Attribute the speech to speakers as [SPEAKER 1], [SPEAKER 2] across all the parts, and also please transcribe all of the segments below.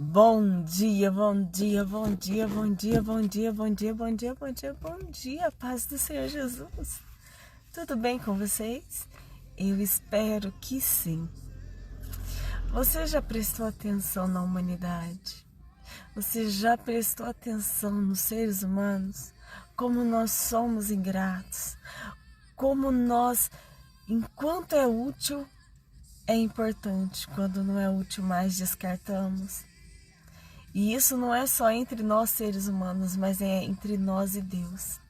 [SPEAKER 1] Bom dia, bom dia, bom dia, bom dia, bom dia, bom dia, bom dia, bom dia, bom dia, paz do Senhor Jesus. Tudo bem com vocês? Eu espero que sim. Você já prestou atenção na humanidade? Você já prestou atenção nos seres humanos? Como nós somos ingratos? Como nós, enquanto é útil, é importante. Quando não é útil mais, descartamos. E isso não é só entre nós seres humanos, mas é entre nós e Deus.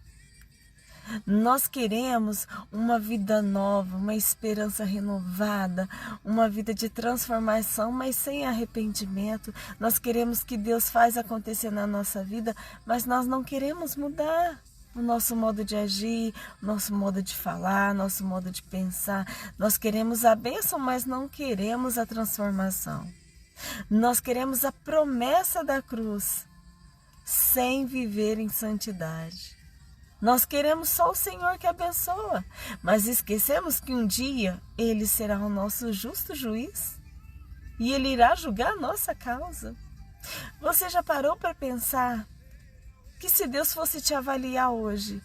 [SPEAKER 1] Nós queremos uma vida nova, uma esperança renovada, uma vida de transformação, mas sem arrependimento. Nós queremos que Deus faça acontecer na nossa vida, mas nós não queremos mudar o nosso modo de agir, o nosso modo de falar, nosso modo de pensar. Nós queremos a bênção, mas não queremos a transformação. Nós queremos a promessa da cruz, sem viver em santidade. Nós queremos só o Senhor que abençoa, mas esquecemos que um dia Ele será o nosso justo juiz e Ele irá julgar a nossa causa. Você já parou para pensar que se Deus fosse te avaliar hoje,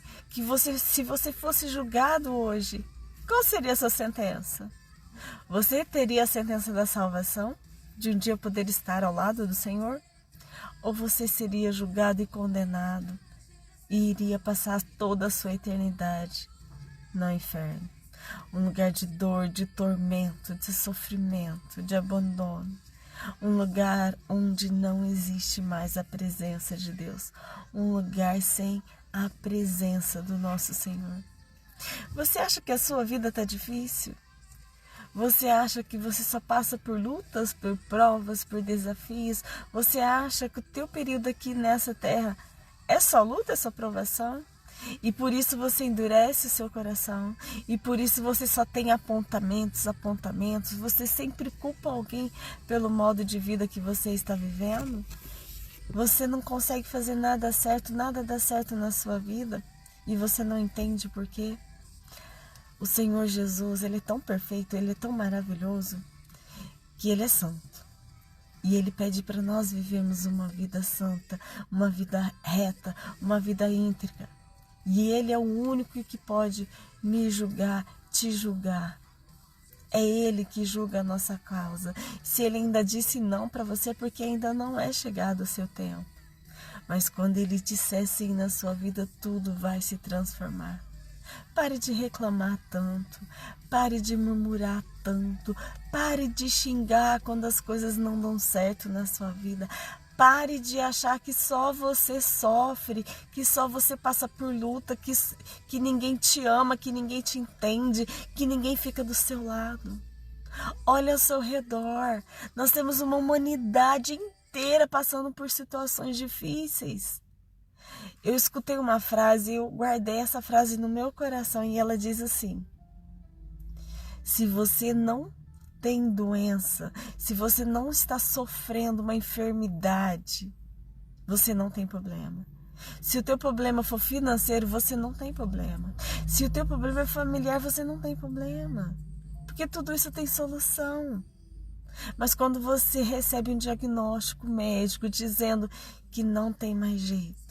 [SPEAKER 1] se você fosse julgado hoje, qual seria a sua sentença? Você teria a sentença da salvação? De um dia poder estar ao lado do Senhor? Ou você seria julgado e condenado e iria passar toda a sua eternidade no inferno? Um lugar de dor, de tormento, de sofrimento, de abandono. Um lugar onde não existe mais a presença de Deus. Um lugar sem a presença do nosso Senhor. Você acha que a sua vida está difícil? Você acha que você só passa por lutas, por provas, por desafios? Você acha que o teu período aqui nessa terra é só luta, é só provação? E por isso você endurece o seu coração? E por isso você só tem apontamentos? Você sempre culpa alguém pelo modo de vida que você está vivendo? Você não consegue fazer nada dá certo na sua vida? E você não entende por quê? O Senhor Jesus, Ele é tão perfeito, Ele é tão maravilhoso, que Ele é santo. E Ele pede para nós vivermos uma vida santa, uma vida reta, uma vida íntegra. E Ele é o único que pode me julgar, te julgar. É Ele que julga a nossa causa. Se Ele ainda disse não para você, é porque ainda não é chegado o seu tempo. Mas quando Ele disser sim na sua vida, tudo vai se transformar. Pare de reclamar tanto, pare de murmurar tanto, pare de xingar quando as coisas não dão certo na sua vida. Pare de achar que só você sofre, que só você passa por luta, que ninguém te ama, que ninguém te entende, que ninguém fica do seu lado. Olha ao seu redor, nós temos uma humanidade inteira passando por situações difíceis. Eu escutei uma frase, eu guardei essa frase no meu coração e ela diz assim: se você não tem doença, se você não está sofrendo uma enfermidade, você não tem problema. Se o teu problema for financeiro, você não tem problema. Se o teu problema é familiar, você não tem problema. Porque tudo isso tem solução. Mas quando você recebe um diagnóstico médico dizendo que não tem mais jeito,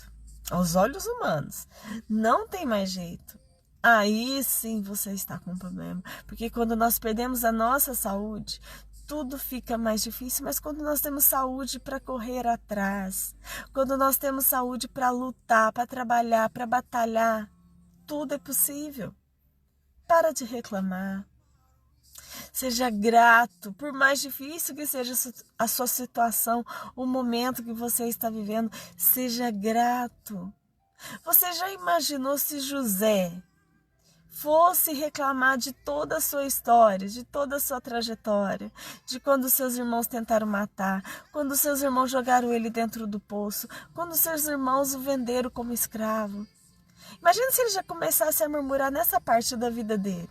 [SPEAKER 1] aos olhos humanos, não tem mais jeito, aí sim você está com um problema. Porque quando nós perdemos a nossa saúde, tudo fica mais difícil. Mas quando nós temos saúde para correr atrás, quando nós temos saúde para lutar, para trabalhar, para batalhar, tudo é possível. Para de reclamar. Seja grato, por mais difícil que seja a sua situação, o momento que você está vivendo, seja grato. Você já imaginou se José fosse reclamar de toda a sua história, de toda a sua trajetória, de quando seus irmãos tentaram matar, quando seus irmãos jogaram ele dentro do poço, quando seus irmãos o venderam como escravo? Imagina se ele já começasse a murmurar nessa parte da vida dele.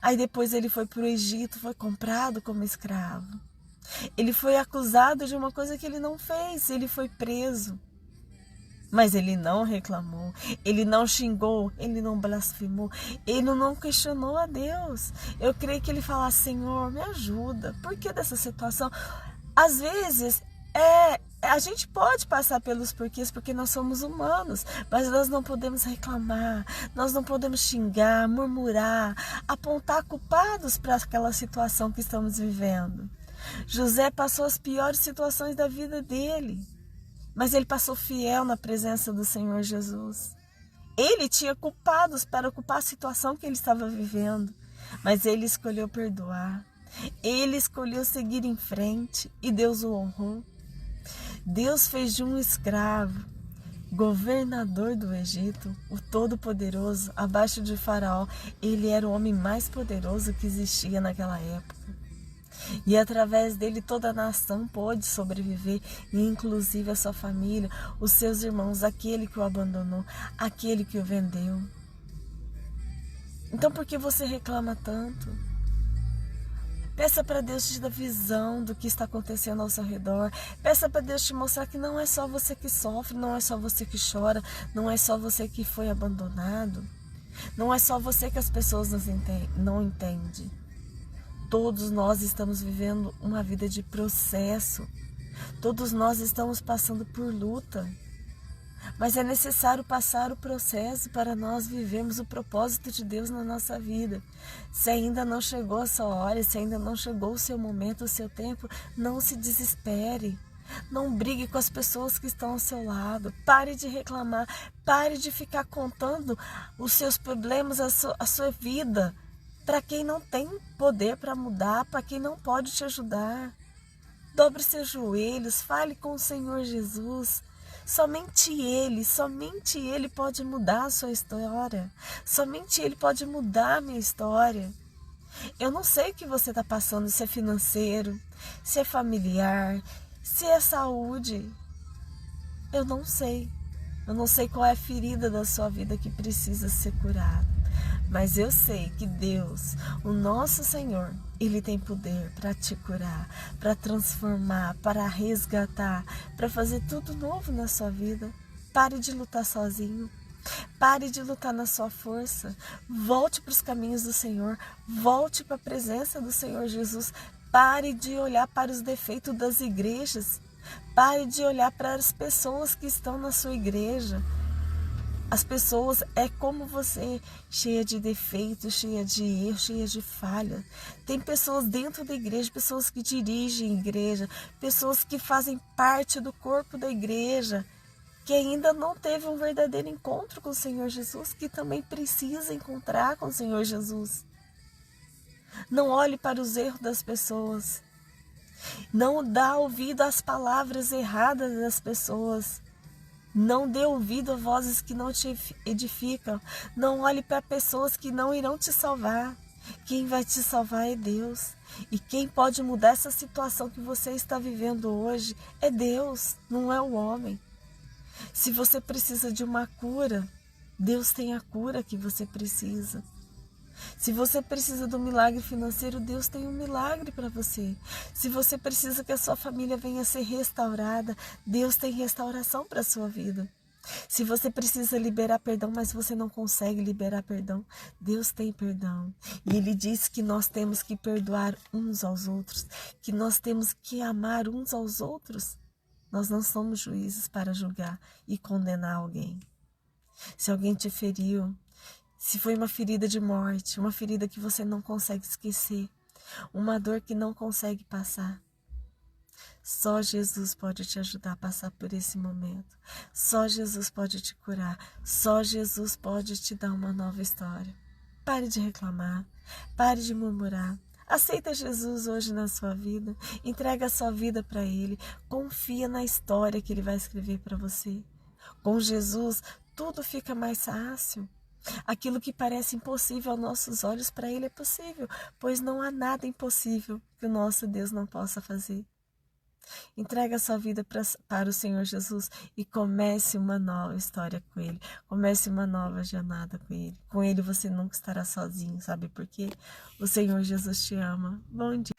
[SPEAKER 1] Aí depois ele foi para o Egito, foi comprado como escravo. Ele foi acusado de uma coisa que ele não fez, ele foi preso. Mas ele não reclamou, ele não xingou, ele não blasfemou, ele não questionou a Deus. Eu creio que ele fala: Senhor, me ajuda, por que dessa situação? Às vezes A gente pode passar pelos porquês porque nós somos humanos, mas nós não podemos reclamar, nós não podemos xingar, murmurar, apontar culpados para aquela situação que estamos vivendo. José passou as piores situações da vida dele, mas ele passou fiel na presença do Senhor Jesus. Ele tinha culpados para ocupar a situação que ele estava vivendo, mas ele escolheu perdoar. Ele escolheu seguir em frente e Deus o honrou. Deus fez de um escravo, governador do Egito, o Todo-Poderoso, abaixo de Faraó. Ele era o homem mais poderoso que existia naquela época. E através dele toda a nação pôde sobreviver, e inclusive a sua família, os seus irmãos, aquele que o abandonou, aquele que o vendeu. Então por que você reclama tanto? Peça para Deus te dar visão do que está acontecendo ao seu redor. Peça para Deus te mostrar que não é só você que sofre, não é só você que chora, não é só você que foi abandonado. Não é só você que as pessoas não entendem. Todos nós estamos vivendo uma vida de processo. Todos nós estamos passando por luta. Mas é necessário passar o processo para nós vivermos o propósito de Deus na nossa vida. Se ainda não chegou a sua hora, se ainda não chegou o seu momento, o seu tempo, não se desespere. Não brigue com as pessoas que estão ao seu lado. Pare de reclamar. Pare de ficar contando os seus problemas, a sua vida, para quem não tem poder para mudar, para quem não pode te ajudar. Dobre seus joelhos, fale com o Senhor Jesus. Somente Ele pode mudar a sua história. Somente Ele pode mudar a minha história. Eu não sei o que você está passando, se é financeiro, se é familiar, se é saúde. Eu não sei. Eu não sei qual é a ferida da sua vida que precisa ser curada. Mas eu sei que Deus, o nosso Senhor, Ele tem poder para te curar, para transformar, para resgatar, para fazer tudo novo na sua vida. Pare de lutar sozinho. Pare de lutar na sua força. Volte para os caminhos do Senhor. Volte para a presença do Senhor Jesus. Pare de olhar para os defeitos das igrejas. Pare de olhar para as pessoas que estão na sua igreja. As pessoas é como você, cheia de defeitos, cheia de erros, cheia de falha. Tem pessoas dentro da igreja, pessoas que dirigem a igreja, pessoas que fazem parte do corpo da igreja, que ainda não teve um verdadeiro encontro com o Senhor Jesus, que também precisa encontrar com o Senhor Jesus. Não olhe para os erros das pessoas. Não dá ouvido às palavras erradas das pessoas. Não dê ouvido a vozes que não te edificam. Não olhe para pessoas que não irão te salvar. Quem vai te salvar é Deus. E quem pode mudar essa situação que você está vivendo hoje é Deus, não é o homem. Se você precisa de uma cura, Deus tem a cura que você precisa. Se você precisa de um milagre financeiro, Deus tem um milagre para você. Se você precisa que a sua família venha a ser restaurada, Deus tem restauração para a sua vida. Se você precisa liberar perdão, mas você não consegue liberar perdão, Deus tem perdão. E Ele diz que nós temos que perdoar uns aos outros, que nós temos que amar uns aos outros. Nós não somos juízes para julgar e condenar alguém. Se alguém te feriu, se foi uma ferida de morte, uma ferida que você não consegue esquecer, uma dor que não consegue passar, só Jesus pode te ajudar a passar por esse momento. Só Jesus pode te curar. Só Jesus pode te dar uma nova história. Pare de reclamar. Pare de murmurar. Aceita Jesus hoje na sua vida. Entrega a sua vida para Ele. Confia na história que Ele vai escrever para você. Com Jesus, tudo fica mais fácil. Aquilo que parece impossível aos nossos olhos, para Ele é possível, pois não há nada impossível que o nosso Deus não possa fazer. Entrega a sua vida para o Senhor Jesus e comece uma nova história com Ele. Comece uma nova jornada com Ele. Com Ele você nunca estará sozinho, sabe por quê? O Senhor Jesus te ama. Bom dia.